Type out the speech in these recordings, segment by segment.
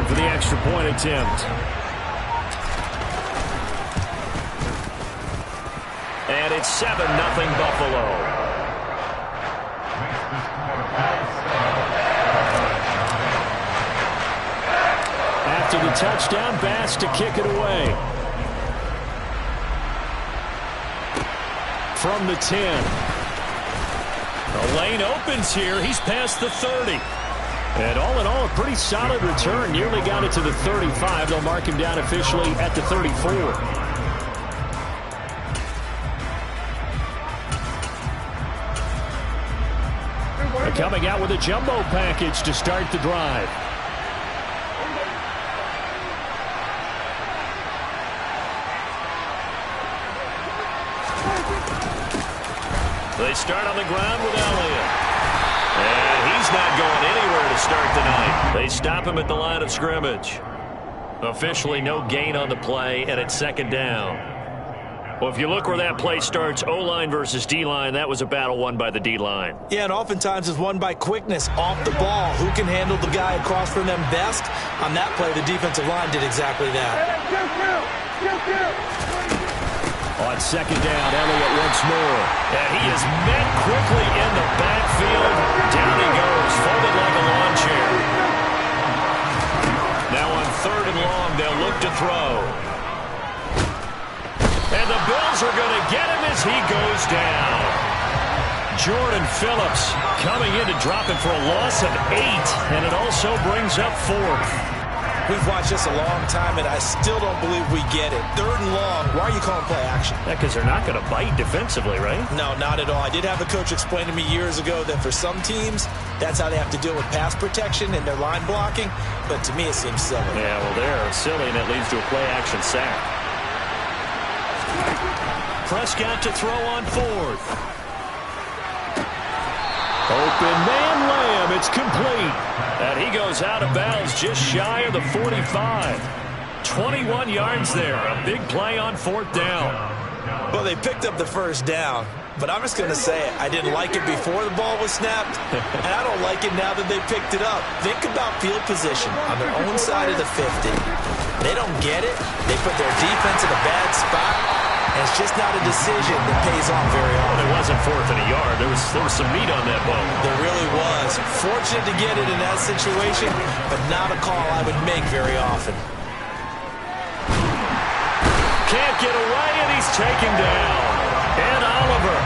for the extra point attempt. And it's 7-0 Buffalo. After the touchdown, Bass to kick it away. From the 10. The lane opens here. He's past the 30. And all in all, a pretty solid return. Nearly got it to the 35. They'll mark him down officially at the 34. They're coming out with a jumbo package to start the drive. They start on the ground with Elliott. And he's not going anywhere to start tonight. They stop him at the line of scrimmage. Officially no gain on the play, and it's second down. Well, if you look where that play starts, O-line versus D-line, that was a battle won by the D-line. Yeah, and oftentimes it's won by quickness off the ball. Who can handle the guy across from them best? On that play, the defensive line did exactly that. On second down, Elliott once more. And he is met quickly in the backfield. Down he goes, folded like a lawn chair. Now on third and long, they'll look to throw. And the Bills are going to get him as he goes down. Jordan Phillips coming in to drop it for a loss of 8. And it also brings up fourth. We've watched this a long time, and I still don't believe we get it. Third and long. Why are you calling play action? Yeah, because they're not going to bite defensively, right? No, not at all. I did have a coach explain to me years ago that for some teams, that's how they have to deal with pass protection and their line blocking. But to me, it seems silly. Yeah, well, they're silly, and it leads to a play action sack. Prescott to throw on fourth. Open man Lamb. It's complete. And he goes out of bounds just shy of the 45. 21 yards there. A big play on fourth down. Well, they picked up the first down. But I'm just going to say it. I didn't like it before the ball was snapped. And I don't like it now that they picked it up. Think about field position on their own side of the 50. They don't get it. They put their defense in a bad spot. And it's just not a decision that pays off very often. It wasn't fourth and a yard. There was some meat on that ball. There really was. Fortunate to get it in that situation, but not a call I would make very often. Can't get away, and he's taken down. And Oliver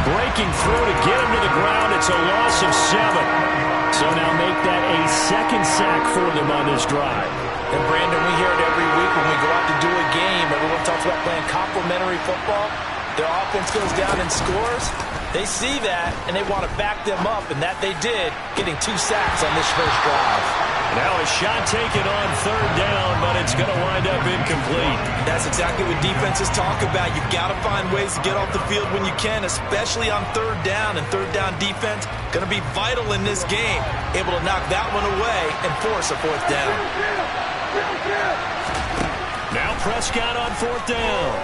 breaking through to get him to the ground. It's a loss of 7. So now make that a second sack for them on this drive. And Brandon, we hear it every week when we go out to do a game. Everyone talks about playing complementary football. Their offense goes down and scores. They see that, and they want to back them up, and that they did, getting 2 sacks on this first drive. Now a shot taken on third down, but it's going to wind up incomplete. That's exactly what defenses talk about. You've got to find ways to get off the field when you can, especially on third down. And third down defense going to be vital in this game. Able to knock that one away and force a fourth down. Now Prescott on fourth down.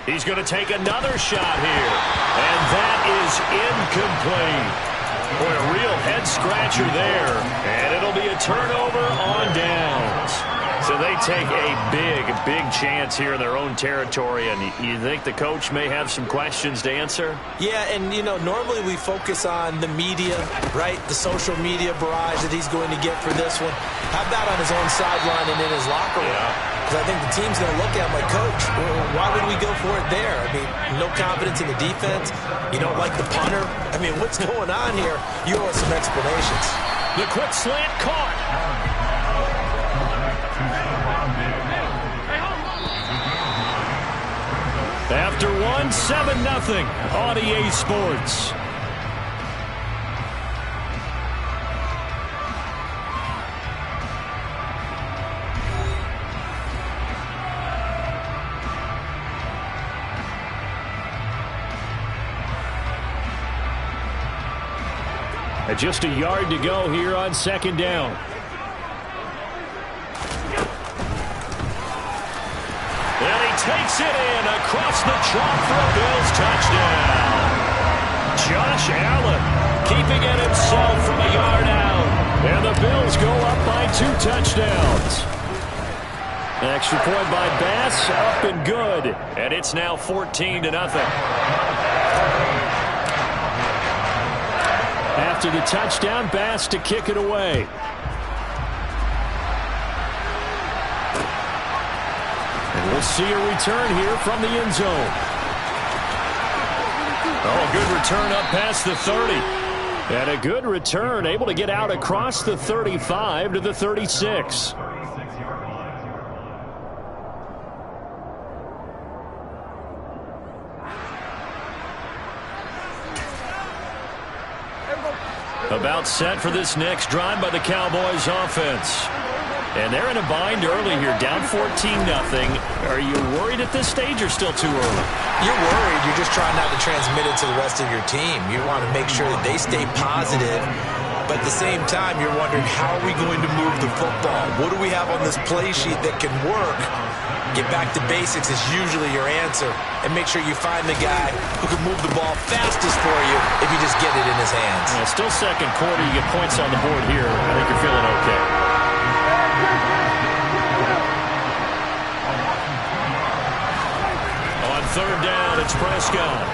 He's going to take another shot here. And that is incomplete. Boy, a real head-scratcher there. And it'll be a turnover on downs. So they take a big chance here in their own territory. And you think the coach may have some questions to answer? Yeah, and, you know, normally we focus on the media, right? The social media barrage that he's going to get for this one. How about on his own sideline and in his locker room? Yeah. Because I think the team's going to look at him like, Coach, why would we go for it there? I mean, no confidence in the defense. You don't like the punter. I mean, what's going on here? You owe us some explanations. The quick slant caught. After one, 7-0 on EA Sports. Just a yard to go here on second down. And he takes it in across the chalk for a Bills touchdown. Josh Allen keeping it himself from a yard out. And the Bills go up by 2 touchdowns. An extra point by Bass, up and good. And it's now 14-0. After the touchdown, Bass to kick it away. And we'll see a return here from the end zone. Oh, good return up past the 30. And a good return, able to get out across the 35 to the 36. About set for this next drive by the Cowboys offense. And they're in a bind early here, down 14-0. Are you worried at this stage or still too early? You're worried. You're just trying not to transmit it to the rest of your team. You want to make sure that they stay positive. But at the same time, you're wondering, how are we going to move the football? What do we have on this play sheet that can work? Get back to basics is usually your answer. And make sure you find the guy who can move the ball fastest for you if you just get it in his hands. Yeah, still second quarter. You get points on the board here. I think you're feeling okay. On third down, it's Prescott.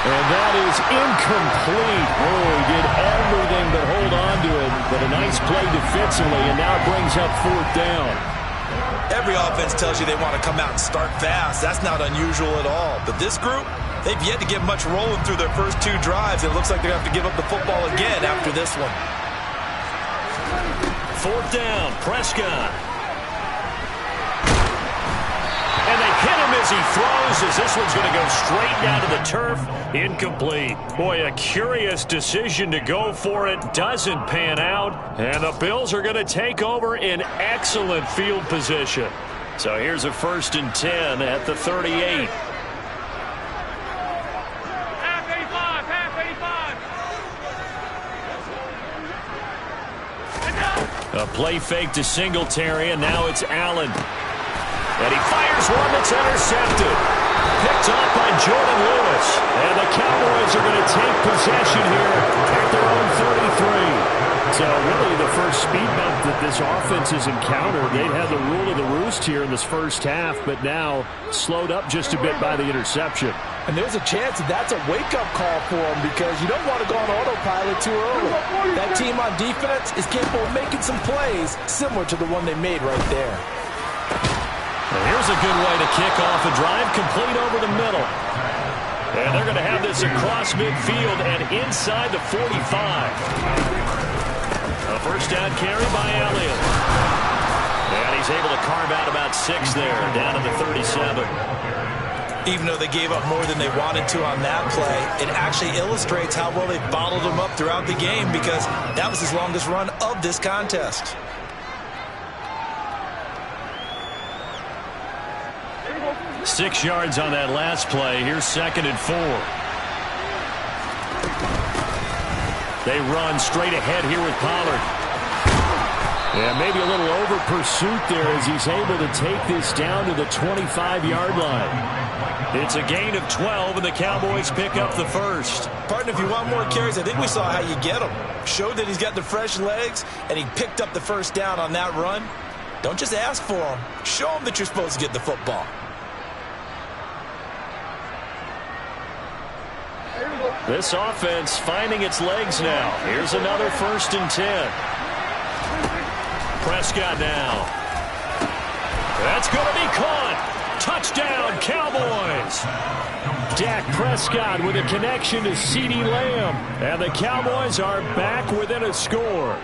And that is incomplete. Oh, he did everything but hold on to it. But a nice play defensively, and now it brings up fourth down. Every offense tells you they want to come out and start fast. That's not unusual at all. But this group, they've yet to get much rolling through their first 2 drives. It looks like they're going to have to give up the football again after this one. Fourth down, Prescott. And they hit him as he throws, as this one's going to go straight down to the turf. Incomplete. Boy, a curious decision to go for it. Doesn't pan out. And the Bills are going to take over in excellent field position. So here's a 1st and 10 at the 38. A play fake to Singletary, and now it's Allen. And he fires one that's intercepted. Picked off by Jordan Lewis. And the Cowboys are going to take possession here at their own 33. So really the first speed bump that this offense has encountered. They've had the rule of the roost here in this first half, but now slowed up just a bit by the interception. And there's a chance that that's a wake-up call for them, because you don't want to go on autopilot too early. That team on defense is capable of making some plays similar to the one they made right there. And here's a good way to kick off a drive, complete over the middle. And they're going to have this across midfield and inside the 45. A first down carry by Elliott. And he's able to carve out about 6 there, down to the 37. Even though they gave up more than they wanted to on that play, it actually illustrates how well they bottled him up throughout the game, because that was his longest run of this contest. Six yards on that last play. Here's 2nd and 4. They run straight ahead here with Pollard. Yeah, maybe a little over pursuit there as he's able to take this down to the 25-yard line. It's a gain of 12, and the Cowboys pick up the first. Partner, if you want more carries, I think we saw how you get them. Showed that he's got the fresh legs, and he picked up the first down on that run. Don't just ask for them. Show them that you're supposed to get the football. This offense finding its legs now. Here's another 1st and 10. Prescott now. That's going to be caught. Touchdown, Cowboys. Dak Prescott with a connection to CeeDee Lamb. And the Cowboys are back within a score.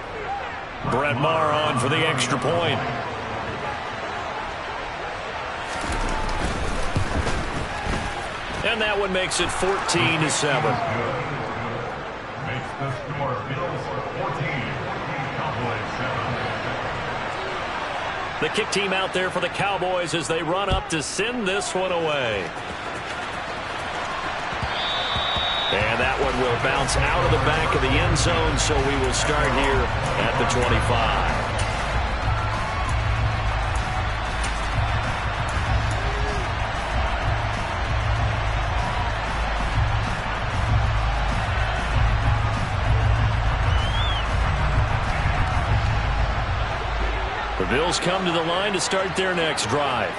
Brett Maher on for the extra point. And that one makes it 14-7. The kick team out there for the Cowboys as they run up to send this one away. And that one will bounce out of the back of the end zone, so we will start here at the 25. The Bills come to the line to start their next drive.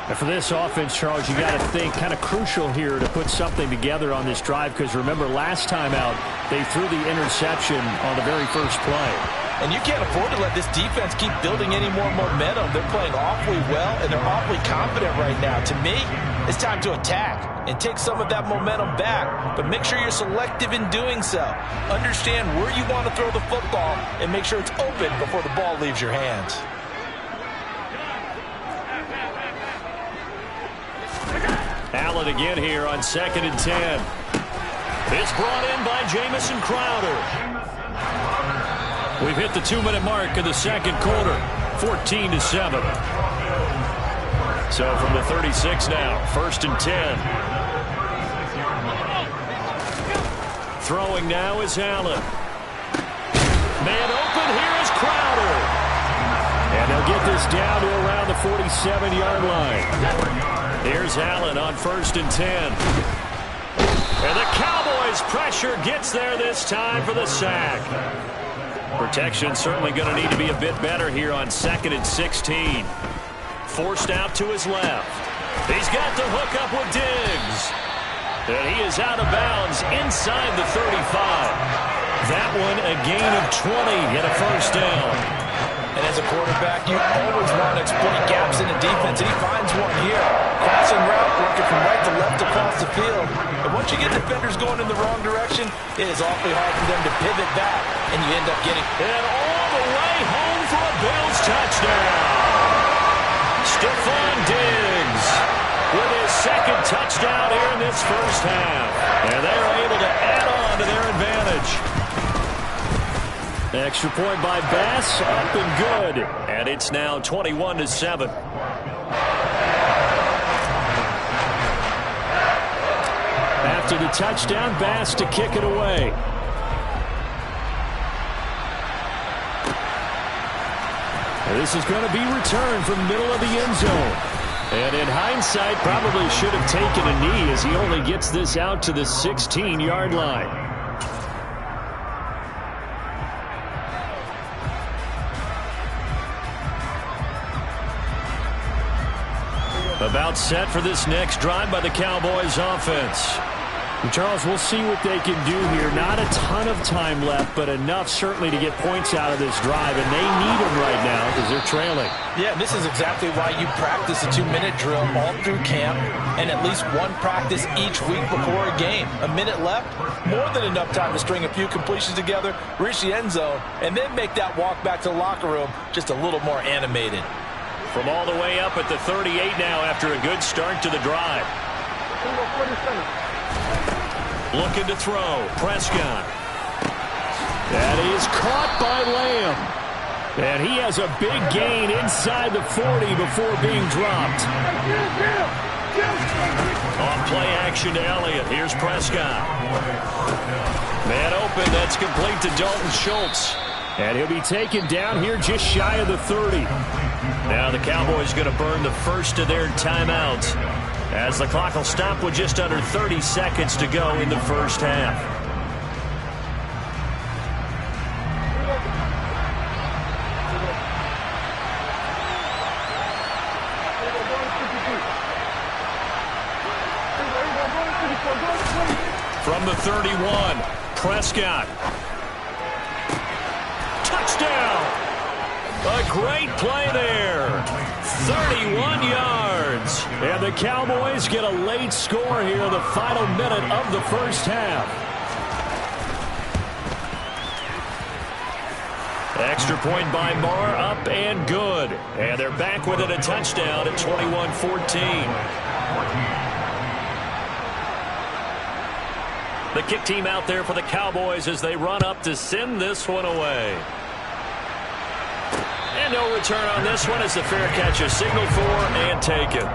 And for this offense, Charles, you got to think kind of crucial here to put something together on this drive, because remember last time out they threw the interception on the very first play. And you can't afford to let this defense keep building any more momentum. They're playing awfully well, and they're awfully confident right now. To me, it's time to attack and take some of that momentum back, but make sure you're selective in doing so. Understand where you want to throw the football and make sure it's open before the ball leaves your hands. Allen again here on 2nd and 10. It's brought in by Jamison Crowder. We've hit the 2-minute mark in the second quarter, 14-7. So from the 36 now, 1st and 10. Throwing now is Allen. Man open, here is Crowder. And they'll get this down to around the 47-yard line. Here's Allen on 1st and 10. And the Cowboys' pressure gets there this time for the sack. Protection certainly going to need to be a bit better here on 2nd and 16. Forced out to his left. He's got the hook up with Diggs. And he is out of bounds inside the 35. That one a gain of 20 and a first down. And as a quarterback, you always want to exploit gaps in the defense, and he finds one here. Crossing route, working from right to left across the field. And once you get defenders going in the wrong direction, it is awfully hard for them to pivot back, and you end up getting... And all the way home for a Bills touchdown. Stephon Diggs with his second touchdown here in this first half. And they're able to add on to their advantage. Extra point by Bass, up and good. And it's now 21-7. After the touchdown, Bass to kick it away. This is going to be returned from the middle of the end zone. And in hindsight, probably should have taken a knee as he only gets this out to the 16-yard line. About set for this next drive by the Cowboys offense. And Charles, we'll see what they can do here. Not a ton of time left, but enough certainly to get points out of this drive, and they need them right now because they're trailing. Yeah, this is exactly why you practice a 2-minute drill all through camp and at least one practice each week before a game. A minute left, more than enough time to string a few completions together, reach the end zone, and then make that walk back to the locker room just a little more animated. From all the way up at the 38 now after a good start to the drive. Looking to throw. Prescott. That is caught by Lamb. And he has a big gain inside the 40 before being dropped. On play action to Elliott. Here's Prescott. Man open. That's complete to Dalton Schultz. And he'll be taken down here just shy of the 30. Now the Cowboys going to burn the first of their timeouts as the clock will stop with just under 30 seconds to go in the first half. From the 31, Prescott. Touchdown! A great play there. 31 yards. And the Cowboys get a late score here in the final minute of the first half. Extra point by Marr, up and good. And they're back within a touchdown at 21-14. The kick team out there for the Cowboys as they run up to send this one away. And no return on this one as the fair catch is signaled for and taken.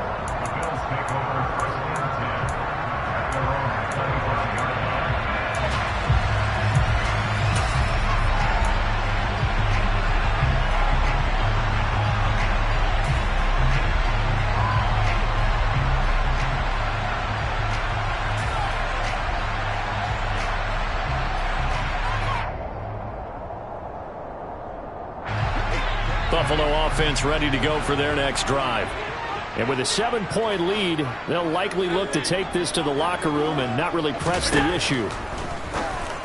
Buffalo offense ready to go for their next drive. And with a 7-point lead, they'll likely look to take this to the locker room and not really press the issue.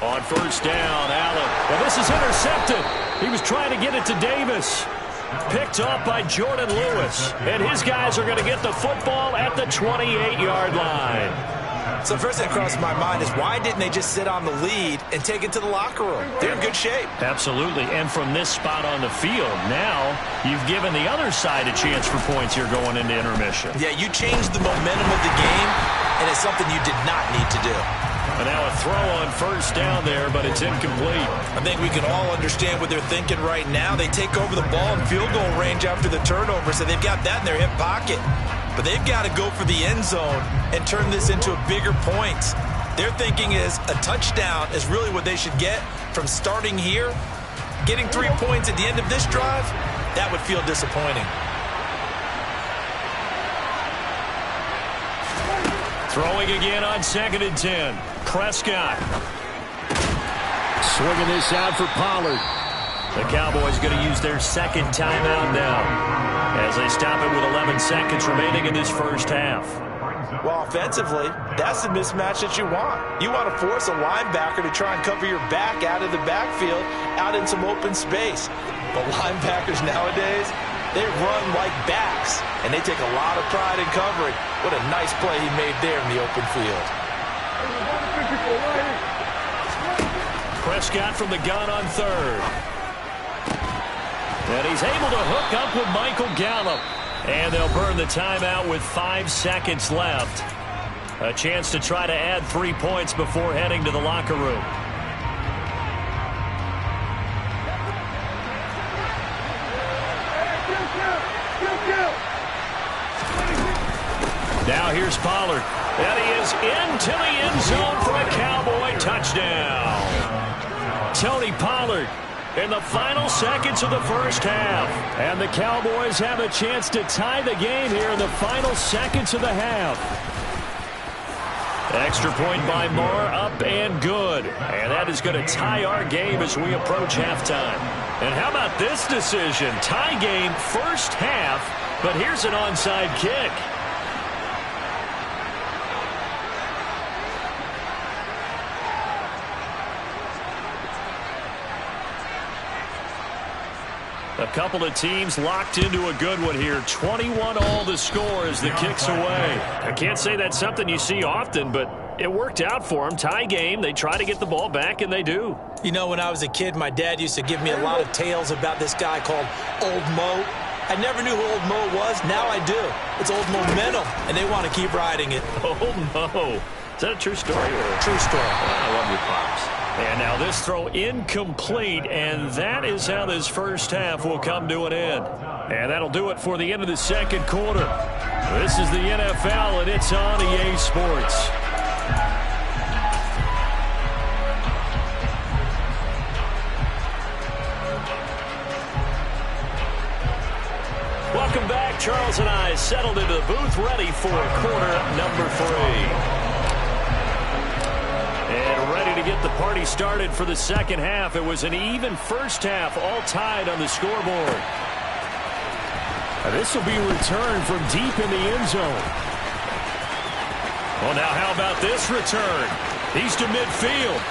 On first down, Allen. Well, this is intercepted. He was trying to get it to Davis. Picked off by Jordan Lewis. And his guys are going to get the football at the 28-yard line. So first thing that crossed my mind is why didn't they just sit on the lead and take it to the locker room? They're in good shape. Absolutely. And from this spot on the field, now you've given the other side a chance for points here going into intermission. Yeah, you changed the momentum of the game, and it's something you did not need to do. And now a throw on first down there, but it's incomplete. I think we can all understand what they're thinking right now. They take over the ball in field goal range after the turnover, so they've got that in their hip pocket. But they've got to go for the end zone and turn this into a bigger point. Their thinking is a touchdown is really what they should get from starting here. Getting 3 points at the end of this drive, that would feel disappointing. Throwing again on 2nd and 10. Prescott. Swinging this out for Pollard. The Cowboys going to use their second timeout now as they stop it with 11 seconds remaining in this first half. Well, offensively, that's the mismatch that you want. You want to force a linebacker to try and cover your back out of the backfield, out in some open space. But linebackers nowadays, they run like backs, and they take a lot of pride in covering. What a nice play he made there in the open field. Prescott from the gun on 3rd. And he's able to hook up with Michael Gallup. And they'll burn the timeout with 5 seconds left. A chance to try to add 3 points before heading to the locker room. Now here's Pollard. And he is into the end zone for a Cowboy touchdown. Tony Pollard in the final seconds of the first half. And the Cowboys have a chance to tie the game here in the final seconds of the half. Extra point by Moore, up and good. And that is going to tie our game as we approach halftime. And how about this decision? Tie game first half, but here's an onside kick. A couple of teams locked into a good one here. 21-all the score as the kick's away. I can't say that's something you see often, but it worked out for them. Tie game, they try to get the ball back, and they do. You know, when I was a kid, my dad used to give me a lot of tales about this guy called Old Mo. I never knew who Old Mo was. Now I do. It's Old Momentum, and they want to keep riding it. Old Mo. Is that a true story? True story. I love your pops. And now this throw incomplete, and that is how this first half will come to an end. And that'll do it for the end of the second quarter. This is the NFL, and it's on EA Sports. Welcome back. Charles and I settled into the booth, ready for quarter number 3. And ready to get the party started for the second half. It was an even first half, all tied on the scoreboard. This will be returned from deep in the end zone. Well, now how about this return? He's to midfield.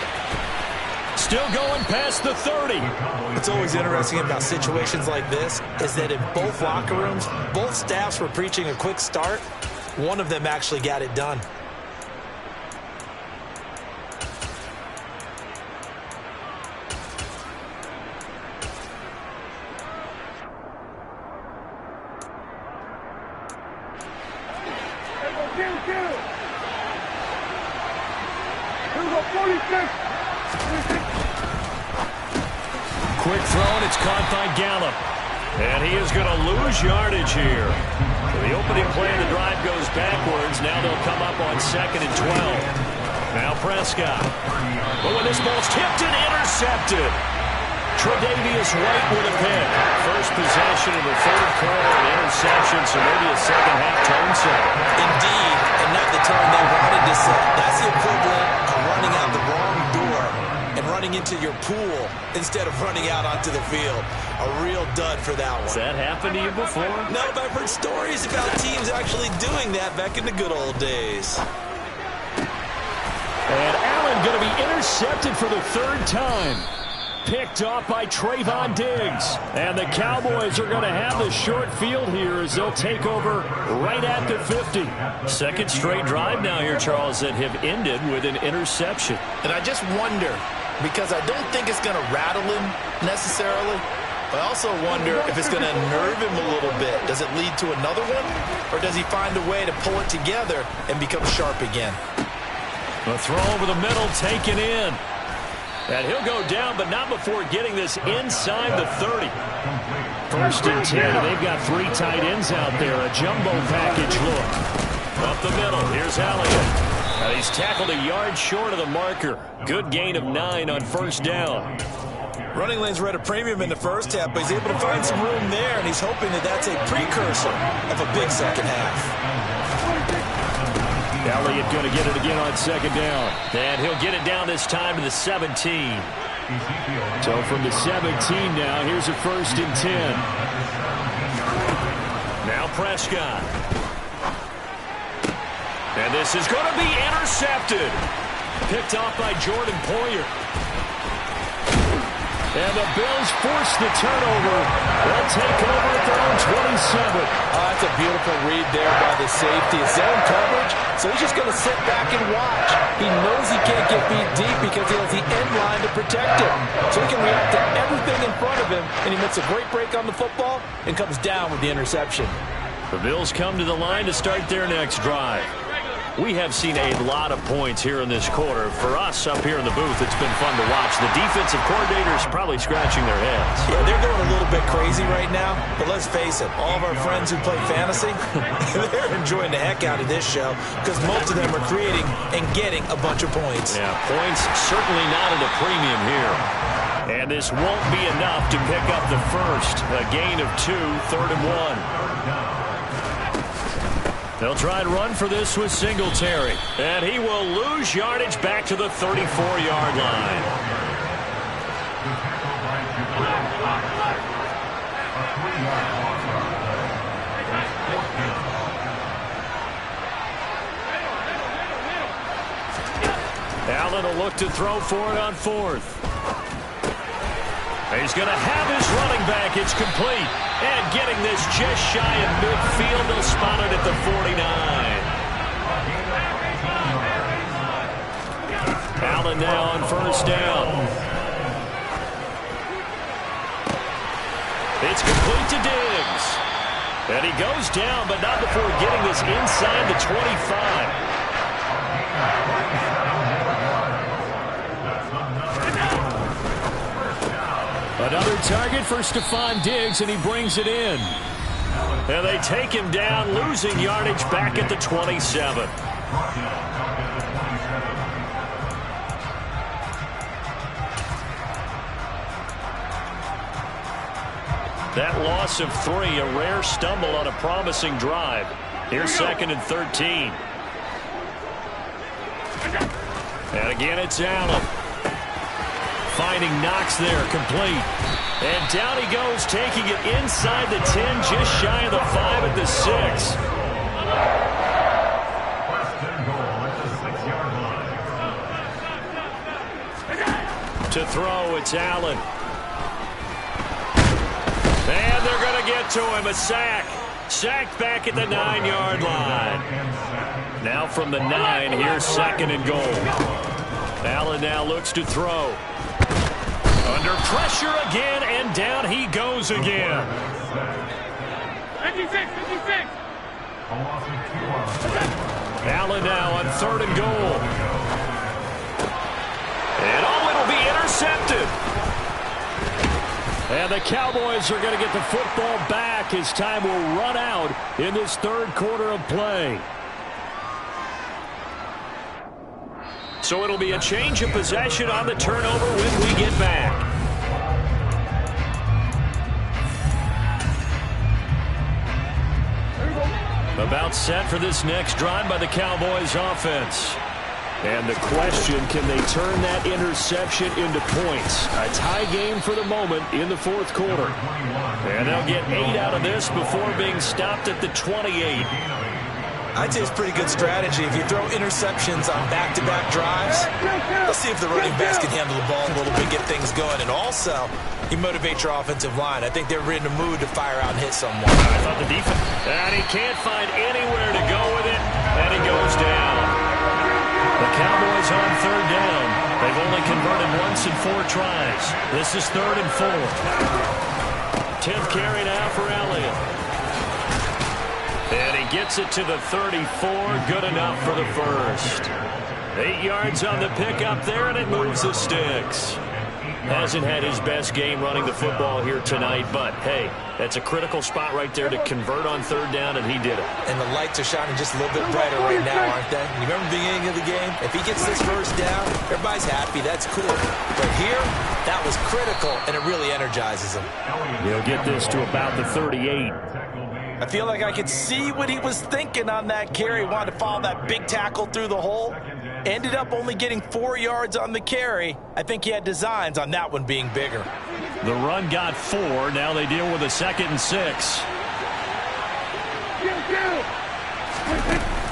Still going past the 30. What's always interesting about situations like this is that in both locker rooms, both staffs were preaching a quick start. One of them actually got it done. Quick throw, and it's caught by Gallup. And he is going to lose yardage here. So the opening play of the drive goes backwards. Now they'll come up on 2nd and 12. Now Prescott. But when this ball's tipped and intercepted. Tre'Davious White with a pick. First possession in the third quarter, an interception, so maybe a second half tone setter. Indeed, and not the tone they wanted to set. That's the equivalent of running out the wrong door and running running into your pool instead of running out onto the field. A real dud for that one. Has that happened to you before? No, but I've heard stories about teams actually doing that back in the good old days. And Allen going to be intercepted for the third time. Picked off by Trayvon Diggs. And the Cowboys are going to have the short field here as they'll take over right at the 50. Second straight drive now here, Charles, that have ended with an interception. And I just wonder, because I don't think it's going to rattle him necessarily. I also wonder if it's going to nerve him a little bit. Does it lead to another one? Or does he find a way to pull it together and become sharp again? A throw over the middle taken in. And he'll go down, but not before getting this inside the 30. First and 10, and they've got three tight ends out there. A jumbo package look. Up the middle, here's Elliott. And he's tackled a yard short of the marker. Good gain of 9 on first down. Running lanes were at a premium in the first half, but he's able to find some room there, and he's hoping that that's a precursor of a big second half. Elliott going to get it again on second down. And he'll get it down this time to the 17. So from the 17 now, here's a first and 10. Now Prescott. And this is going to be intercepted. Picked off by Jordan Poyer. And the Bills force the turnover. They'll take over at their own 27. That's a beautiful read there by the safety. Zone coverage, so he's just going to sit back and watch. He knows he can't get beat deep because he has the end line to protect him. So he can react to everything in front of him, and he makes a great break on the football and comes down with the interception. The Bills come to the line to start their next drive. We have seen a lot of points here in this quarter. For us up here in the booth, it's been fun to watch. The defensive coordinators probably scratching their heads. Yeah, they're going a little bit crazy right now, but let's face it, all of our friends who play fantasy, they're enjoying the heck out of this show because most of them are creating and getting a bunch of points. Yeah, points certainly not at a premium here. And this won't be enough to pick up the first. A gain of 2, 3rd and 1. They'll try and run for this with Singletary. And he will lose yardage back to the 34-yard line. Allen will look to throw for it on 4th. He's going to have his running back. It's complete. And getting this just shy of midfield. They'll spot it at the 49. Allen now on first down. It's complete to Diggs. And he goes down, but not before getting this inside the 25. Another target for Stephon Diggs, and he brings it in. And they take him down, losing yardage back at the 27. That loss of 3, a rare stumble on a promising drive. Here's 2nd and 13. And again, it's Allen. Finding Knox there, complete. And down he goes, taking it inside the 10, just shy of the 5 at the 6. To throw, it's Allen. And they're going to get to him, a sack. Sacked back at the 9-yard line. Now from the 9, here's 2nd and goal. Allen now looks to throw. Under pressure again, and down he goes again. 56. Allen now on 3rd and goal. And it'll be intercepted. And the Cowboys are going to get the football back as time will run out in this 3rd quarter of play. So it'll be a change of possession on the turnover when we get back. About set for this next drive by the Cowboys offense. And the question, can they turn that interception into points? A tie game for the moment in the fourth quarter. And they'll get 8 out of this before being stopped at the 28. I'd say it's pretty good strategy. If you throw interceptions on back-to-back drives, let's see if the running backs can handle the ball a little bit, get things going. And also, you motivate your offensive line. I think they're in the mood to fire out and hit someone. I thought the defense. And he can't find anywhere to go with it, and he goes down. The Cowboys on third down. They've only converted once in 4 tries. This is 3rd and 4. 10th carry now for Elliott. And he gets it to the 34. Good enough for the first. 8 yards on the pickup there, and it moves the sticks. Hasn't had his best game running the football here tonight, but, hey, that's a critical spot right there to convert on third down, and he did it. And the lights are shining just a little bit brighter right now, aren't they? You remember the beginning of the game? If he gets this first down, everybody's happy. That's cool. But here, that was critical, and it really energizes him. He'll get this to about the 38. I feel like I could see what he was thinking on that carry. Wanted to follow that big tackle through the hole. Ended up only getting 4 yards on the carry. I think he had designs on that one being bigger. The run got 4. Now they deal with a 2nd and 6.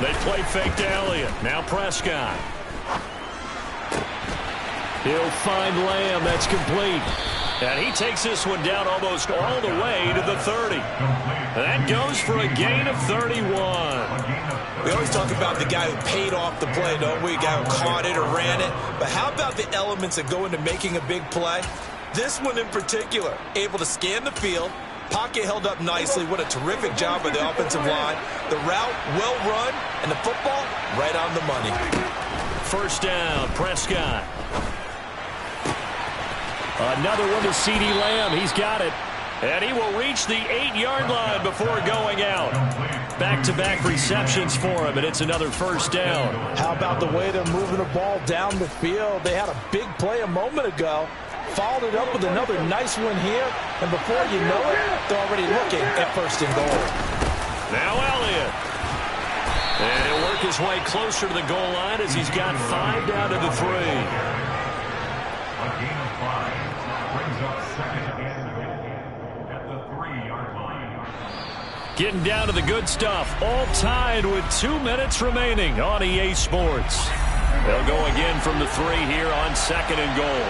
They play fake to Elliott. Now Prescott. He'll find Lamb. That's complete. And he takes this one down almost all the way to the 30. That goes for a gain of 31. We always talk about the guy who paid off the play, don't we? The guy who caught it or ran it. But how about the elements that go into making a big play? This one in particular, able to scan the field, pocket held up nicely. What a terrific job by the offensive line. The route, well run, and the football, right on the money. First down, Prescott. Another one to CeeDee Lamb. He's got it. And he will reach the 8-yard line before going out. Back-to-back receptions for him, and it's another first down. How about the way they're moving the ball down the field? They had a big play a moment ago. Followed it up with another nice one here. And before you know it, they're already looking at 1st and goal. Now Elliott. And he'll work his way closer to the goal line as he's got 5 down to the 3. A gain of 5 brings up 2nd and at the 3-yard line. Getting down to the good stuff. All tied with 2 minutes remaining on EA Sports. They'll go again from the 3 here on 2nd and goal.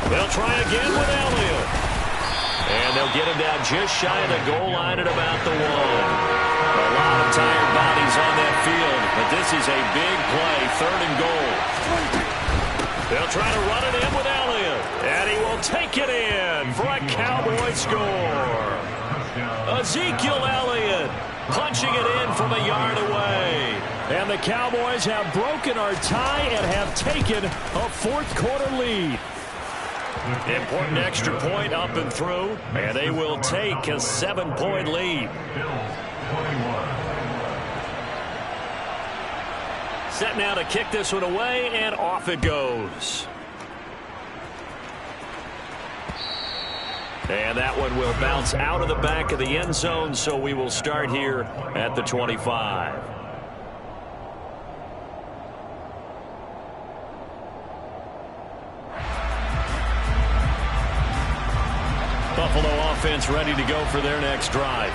They'll try again with Elliott. And they'll get him down just shy of the goal line at about the 1. A lot of tired bodies on that field, but this is a big play, 3rd and goal. They'll try to run it in with Elliott, and he will take it in for a Cowboy score. Ezekiel Elliott punching it in from a yard away. And the Cowboys have broken our tie and have taken a 4th quarter lead. Important extra point up and through, and they will take a 7-point lead. Set now to kick this one away, and off it goes. And that one will bounce out of the back of the end zone, so we will start here at the 25. Buffalo offense ready to go for their next drive.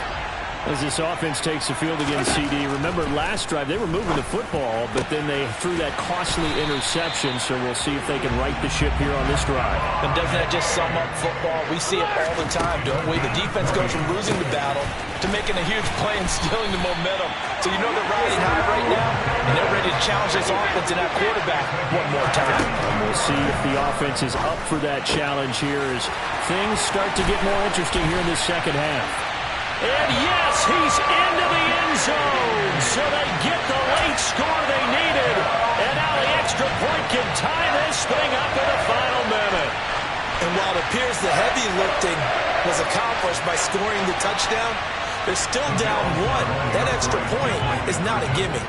As this offense takes the field against CD, remember last drive they were moving the football, but then they threw that costly interception, so we'll see if they can right the ship here on this drive. And doesn't that just sum up football? We see it all the time, don't we? The defense goes from losing the battle to making a huge play and stealing the momentum. So you know they're riding high right now, and they're ready to challenge this offense and that quarterback one more time. And we'll see if the offense is up for that challenge here as things start to get more interesting here in the second half. And yes, he's into the end zone, so they get the late score they needed. And now the extra point can tie this thing up in the final minute. And while it appears the heavy lifting was accomplished by scoring the touchdown, they're still down 1. That extra point is not a gimme.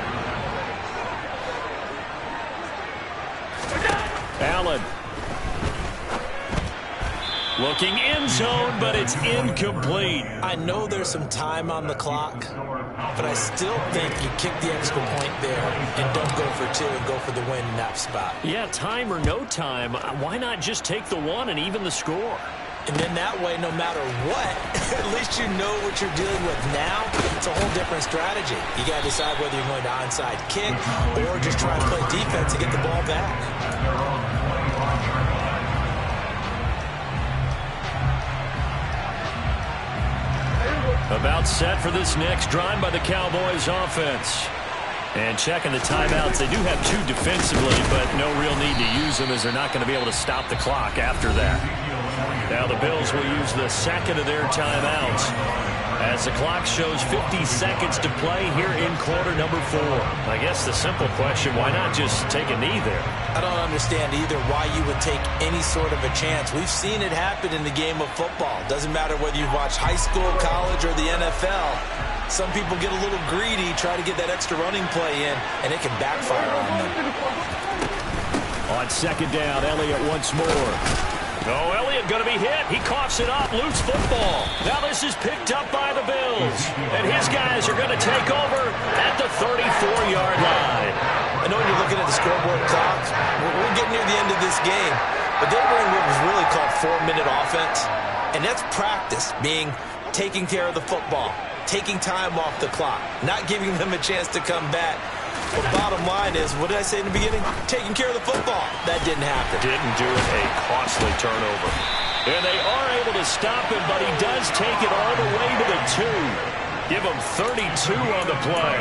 Allen. Looking end zone, but it's incomplete. I know there's some time on the clock, but I still think you kick the extra point there and don't go for two and go for the win in that spot. Yeah, time or no time, why not just take the one and even the score? And then that way, no matter what, at least you know what you're dealing with now. It's a whole different strategy. You got to decide whether you're going to onside kick or just try and play defense to get the ball back. About set for this next drive by the Cowboys offense. And checking the timeouts, they do have two defensively, but no real need to use them as they're not going to be able to stop the clock after that. Now the Bills will use the second of their timeouts as the clock shows 50 seconds to play here in quarter number 4. I guess the simple question, why not just take a knee there? I don't understand either why you would take any sort of a chance. We've seen it happen in the game of football. Doesn't matter whether you watch high school, college, or the NFL. Some people get a little greedy, try to get that extra running play in, and it can backfire on them. On second down, Elliott once more. Oh, Elliott going to be hit. He coughs it up. Loose football. Now this is picked up by the Bills. And his guys are going to take over at the 34-yard line. I know when you're looking at the scoreboard clock, we're getting near the end of this game. But they're running what was really called 4-minute offense. And that's practice, being taking care of the football, taking time off the clock, not giving them a chance to come back. But bottom line is, what did I say in the beginning? Taking care of the football. That didn't happen. Didn't do it. A costly turnover. And they are able to stop him, but he does take it all the way to the 2. Give him 32 on the play.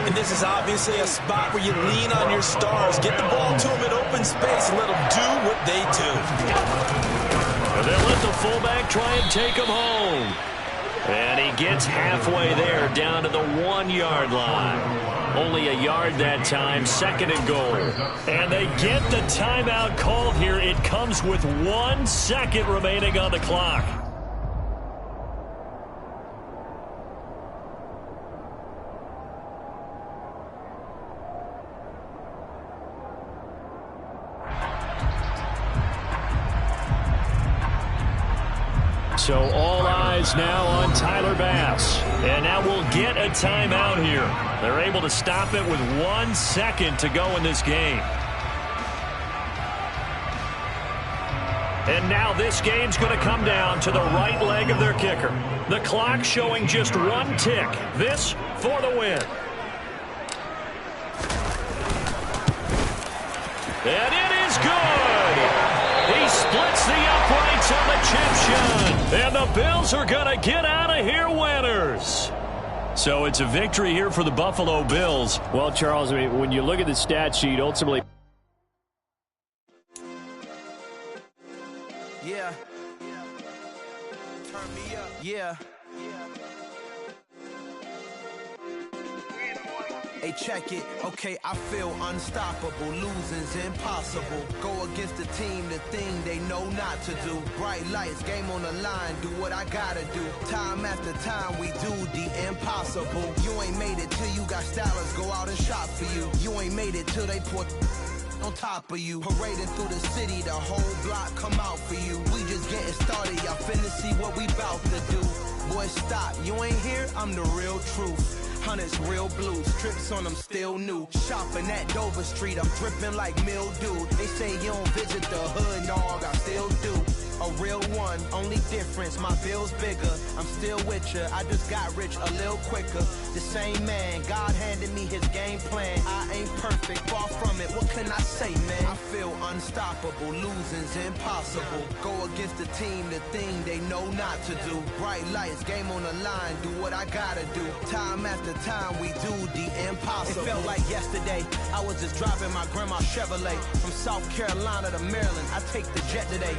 And this is obviously a spot where you lean on your stars. Get the ball to them in open space and let them do what they do. And they'll let the fullback try and take him home. And he gets halfway there, down to the 1-yard line. Only a yard that time, second and goal. And they get the timeout called here. It comes with 1 second remaining on the clock. So all eyes now on Tyler Bass. And now we'll get a timeout here. They're able to stop it with 1 second to go in this game. And now this game's going to come down to the right leg of their kicker. The clock showing just 1 tick. This for the win. And it is good. He splits the uprights on the chip shot. And the Bills are going to get out of here winners. So it's a victory here for the Buffalo Bills. Well, Charles, I mean, when you look at the stat sheet, ultimately. Yeah. Turn me up. Yeah. Hey, check it. Okay, I feel unstoppable. Losing's impossible. Go against the team, the thing they know not to do. Bright lights, game on the line. Do what I gotta do. Time after time, we do the impossible. You ain't made it till you got stylers go out and shop for you. You ain't made it till they put on top of you. Parading through the city, the whole block come out for you. We just getting started, y'all finna see what we bout to do. Boy, stop, you ain't here, I'm the real truth. Hunters, real blues, trips on them still new. Shopping at Dover Street, I'm dripping like mildew. They say you don't visit the hood, dog, I still do. A real one, only difference, my bill's bigger. I'm still with ya, I just got rich a little quicker. The same man, God handed me his game plan. I ain't perfect, far from it, what can I say, man? I feel unstoppable, losing's impossible. Go against the team, the thing they know not to do. Bright lights, game on the line, do what I gotta do. Time after time, we do the impossible. It felt like yesterday, I was just driving my grandma's Chevrolet. From South Carolina to Maryland, I take the jet today.